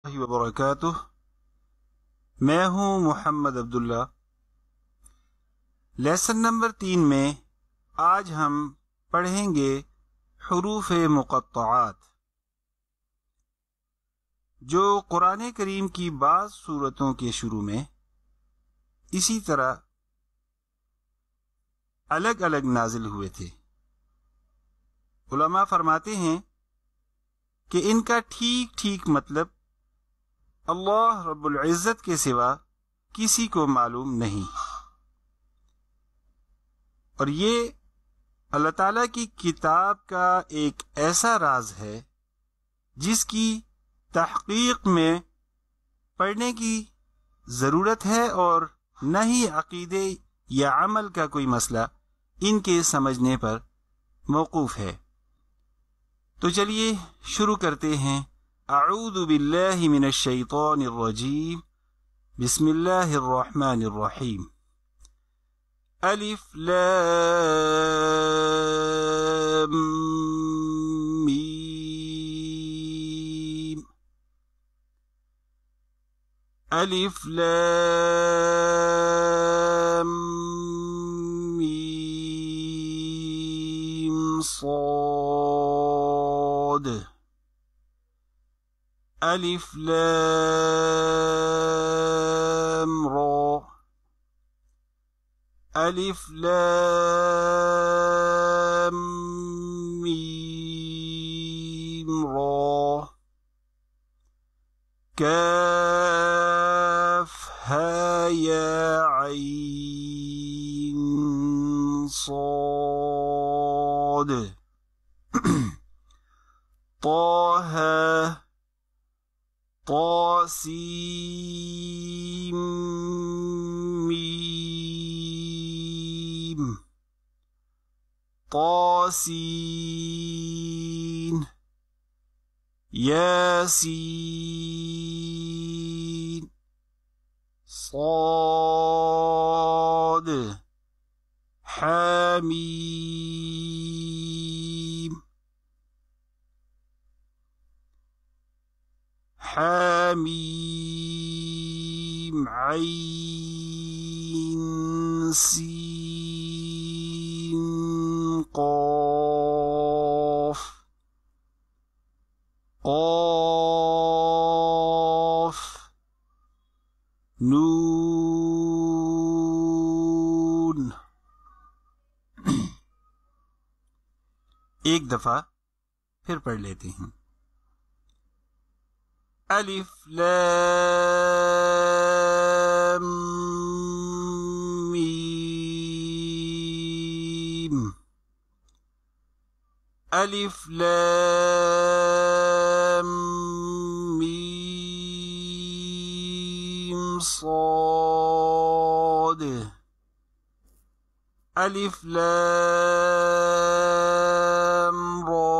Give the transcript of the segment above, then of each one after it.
वबरकातुह। मैं हूँ Mohammad Abdullah. Lesson number 3 में आज हम पढ़ेंगे हुरूफ मुक़त्तआत, जो कुरान करीम की बाज़ सूरतों के शुरू में इसी तरह अलग अलग नाजिल हुए थे। उलमा फरमाते हैं कि इनका ठीक ठीक मतलब अल्लाह रब्बुल इज़्ज़त के सिवा किसी को मालूम नहीं, और ये अल्लाह ताला की किताब का एक ऐसा राज है जिसकी तहकीक में पढ़ने की ज़रूरत है, और न ही अकीदे या अमल का कोई मसला इनके समझने पर मौकूफ है। तो चलिए शुरू करते हैं। अऊज़ु बिल्लाहि मिनश शैतानिर रजीम। बिस्मिल्लाहिर रहमानिर रहीम। अलिफ लाम मीम। अलिफ लाम मीम صاد। अलिफ लाम را। अलिफ लाम मीम را। काफ हा या ऐन صاد। طه طاسيم ميم طاسين ياسين صاد حميم حميم عين سين قاف قاف नून। एक दफा फिर पढ़ लेते हैं। अलिफ लाम मीम। अलिफ लाम मीम صاد। अलिफ लाम را।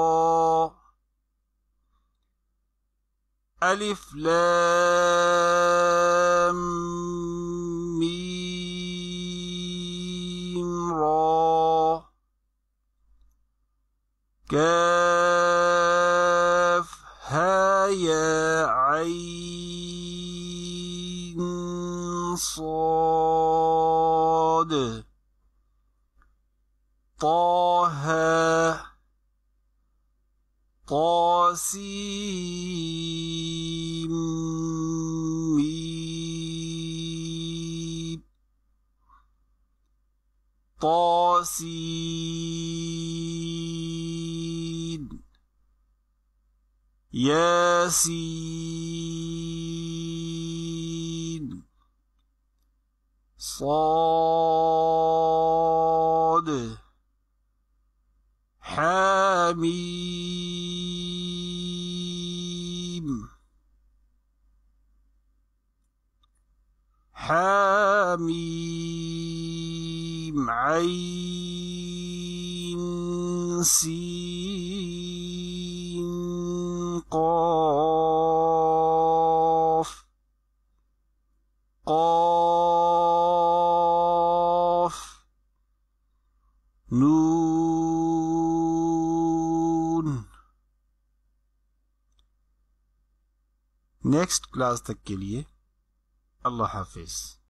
अलिफ लाम मीम را। काफ हा या ऐन صاد। طه طاسيم ميم طاسين ياسين صاد حميم حميم عين سين قاف قاف نون। نیکسٹ کلاس تک کے لیے اللہ حافظ.